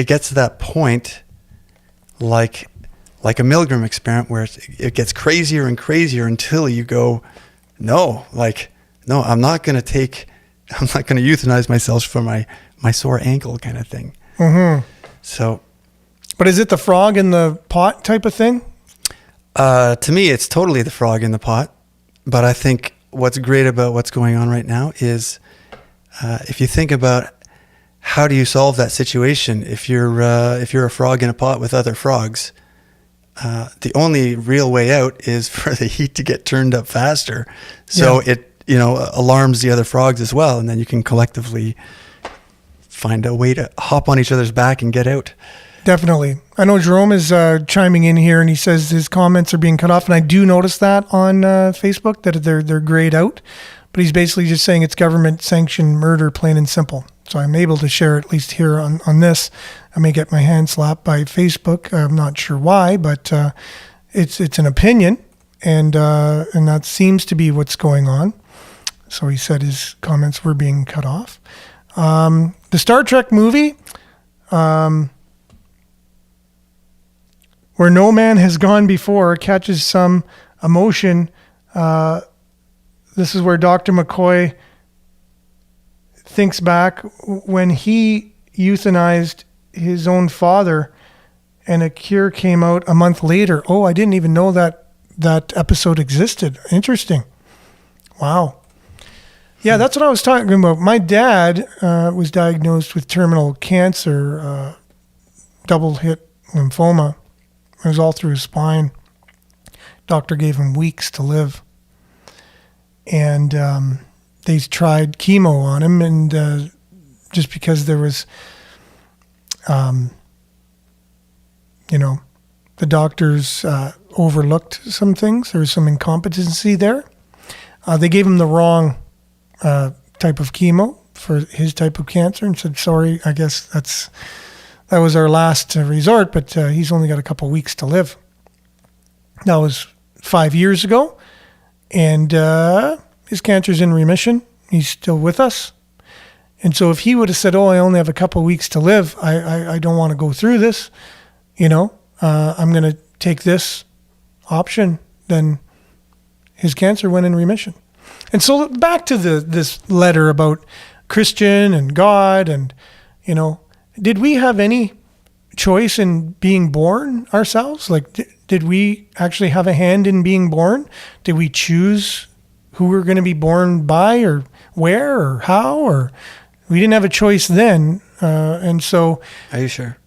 gets to that point, like a Milgram experiment, where it gets crazier and crazier until you go, no, I'm not going to euthanize myself for my sore ankle kind of thing. Mm-hmm. So, but is it the frog in the pot type of thing? To me, it's totally the frog in the pot. But I think what's great about what's going on right now is if you think about how do you solve that situation if you're a frog in a pot with other frogs, the only real way out is for the heat to get turned up faster. So it alarms the other frogs as well, and then you can collectively find a way to hop on each other's back and get out. Definitely. I know Jerome is chiming in here, and he says his comments are being cut off, and I do notice that on Facebook, that they're grayed out. But he's basically just saying it's government-sanctioned murder, plain and simple. So I'm able to share at least here on this. I may get my hand slapped by Facebook. I'm not sure why, but it's an opinion, and that seems to be what's going on. So he said his comments were being cut off. The Star Trek movie, where no man has gone before, catches some emotion. This is where Dr. McCoy thinks back when he euthanized his own father and a cure came out a month later. Oh, I didn't even know that episode existed. Interesting. Wow. Yeah, that's what I was talking about. My dad was diagnosed with terminal cancer, double hit lymphoma. It was all through his spine. Doctor gave him weeks to live. And they tried chemo on him, and just because there was, the doctors overlooked some things. There was some incompetency there. They gave him the wrong type of chemo for his type of cancer and said, sorry, I guess that was our last resort, but he's only got a couple weeks to live. That was 5 years ago, and his cancer's in remission. He's still with us. And so if he would have said, I only have a couple weeks to live, I don't want to go through this, I'm going to take this option, then his cancer went in remission. And so back to this letter about Christian and God, and, did we have any choice in being born ourselves? Like, did we actually have a hand in being born? Did we choose who we were going to be born by, or where, or how? Or we didn't have a choice then. And so... Are you sure?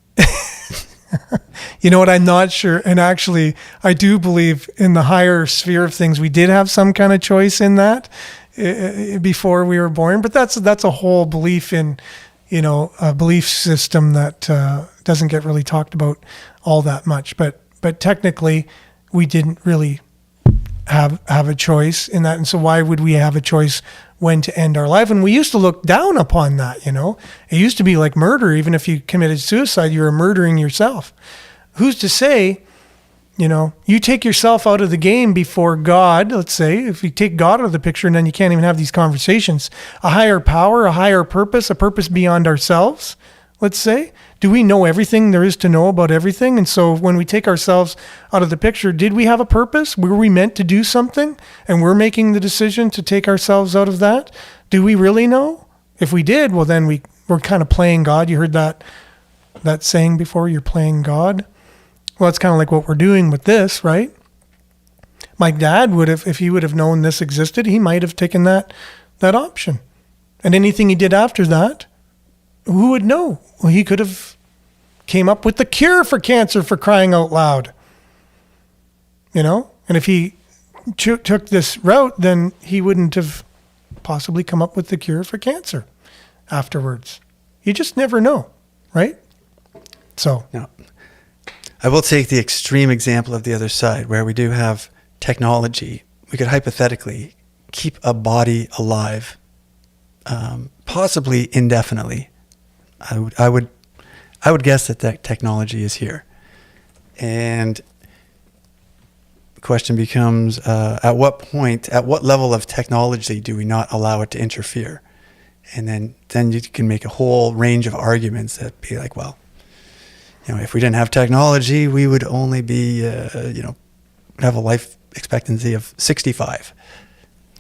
You know what? I'm not sure. And actually, I do believe in the higher sphere of things, we did have some kind of choice in that. before we were born. But that's a whole belief in, a belief system that doesn't get really talked about all that much. But technically, we didn't really have a choice in that. And so why would we have a choice when to end our life? And we used to look down upon that, It used to be like murder. Even if you committed suicide, you were murdering yourself. Who's to say, you take yourself out of the game before God, let's say, if you take God out of the picture, and then you can't even have these conversations. A higher power, a higher purpose, a purpose beyond ourselves, let's say. Do we know everything there is to know about everything? And so when we take ourselves out of the picture, did we have a purpose? Were we meant to do something? And we're making the decision to take ourselves out of that? Do we really know? If we did, well, then we're kind of playing God. You heard that saying before, you're playing God. Well, it's kind of like what we're doing with this, right? My dad would have, if he would have known this existed, he might have taken that option. And anything he did after that, who would know? Well, he could have came up with the cure for cancer, for crying out loud. And if he took this route, then he wouldn't have possibly come up with the cure for cancer afterwards. You just never know, right? So. No. I will take the extreme example of the other side, where we do have technology. We could hypothetically keep a body alive, possibly indefinitely. I would guess that technology is here, and the question becomes: at what point, at what level of technology do we not allow it to interfere? And then you can make a whole range of arguments that be like, well, if we didn't have technology, we would only be, have a life expectancy of 65.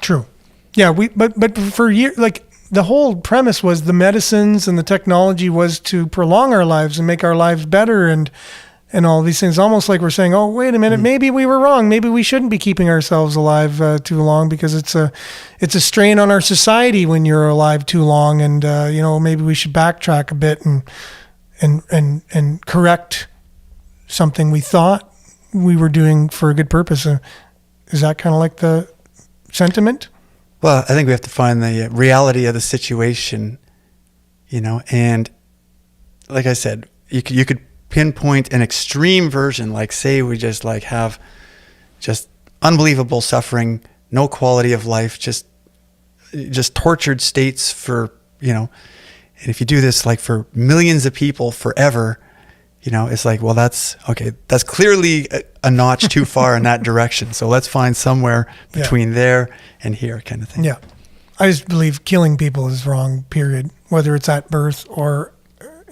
True. Yeah, but for years, like the whole premise was the medicines and the technology was to prolong our lives and make our lives better and all these things. Almost like we're saying, oh, wait a minute, maybe we were wrong. Maybe we shouldn't be keeping ourselves alive too long, because it's a strain on our society when you're alive too long. And, maybe we should backtrack a bit and correct something we thought we were doing for a good purpose. Is that kind of like the sentiment? Well, I think we have to find the reality of the situation, and like I said, you could pinpoint an extreme version, like say we just have just unbelievable suffering, no quality of life, just tortured states for, and if you do this like for millions of people forever, it's like, well, that's clearly a notch too far in that direction. So let's find somewhere between there and here, kind of thing. Yeah. I just believe killing people is wrong, period. Whether it's at birth or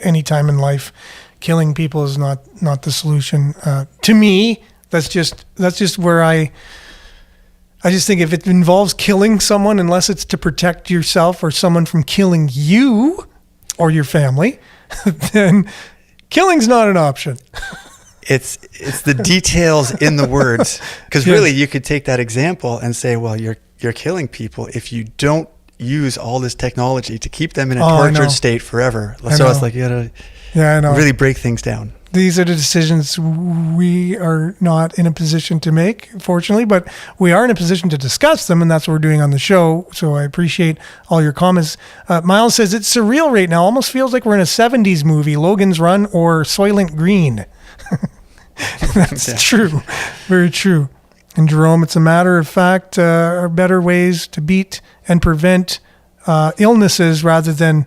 any time in life, killing people is not the solution. To me, that's just where I just think if it involves killing someone, unless it's to protect yourself or someone from killing you or your family, then killing's not an option. It's the details in the words, because really you could take that example and say, well, you're killing people if you don't use all this technology to keep them in a tortured state forever. So it's like you gotta really break things down. These are the decisions we are not in a position to make, fortunately, but we are in a position to discuss them, and that's what we're doing on the show. So I appreciate all your comments. Miles says, it's surreal right now. Almost feels like we're in a 70s movie, Logan's Run or Soylent Green. That's true. Very true. And Jerome, it's a matter of fact, are better ways to beat and prevent illnesses rather than,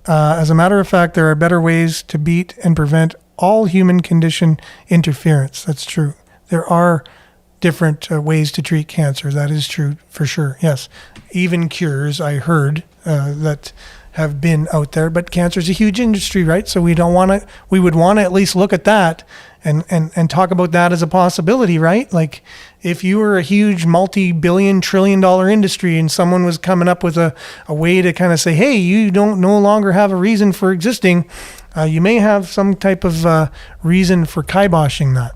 as a matter of fact, there are better ways to beat and prevent all human condition interference. That's true. There are different ways to treat cancer. That is true for sure. Yes. Even cures, I heard, that have been out there, but cancer is a huge industry, right? So we would want to at least look at that and talk about that as a possibility, right? Like if you were a huge multi-billion, trillion-dollar industry and someone was coming up with a way to kind of say, hey, you don't no longer have a reason for existing, you may have some type of reason for kiboshing that.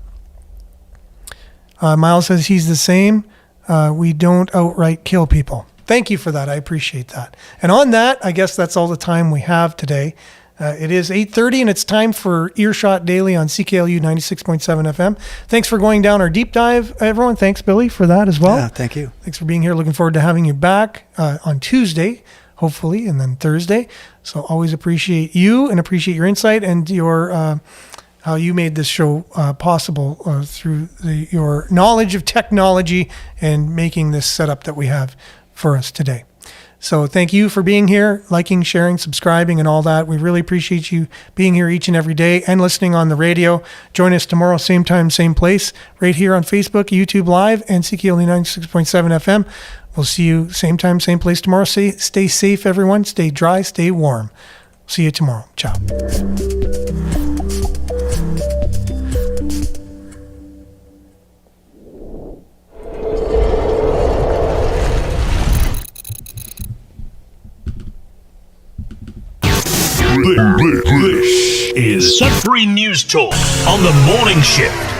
Miles says he's the same. We don't outright kill people. Thank you for that. I appreciate that. And on that, I guess that's all the time we have today. It is 8:30, and it's time for Earshot Daily on CKLU 96.7 FM. Thanks for going down our deep dive, everyone. Thanks, Billy, for that as well. Yeah, thank you. Thanks for being here. Looking forward to having you back on Tuesday, hopefully, and then Thursday. So always appreciate you and appreciate your insight and your how you made this show possible through your knowledge of technology and making this setup that we have for us today. So thank you for being here, liking, sharing, subscribing, and all that. We really appreciate you being here each and every day and listening on the radio. Join us tomorrow, same time, same place, right here on Facebook, YouTube Live, and CKLU 96.7 FM. We'll see you same time, same place tomorrow. Stay safe, everyone. Stay dry, stay warm. See you tomorrow. Ciao. This is Sudbury News Talk on the morning shift.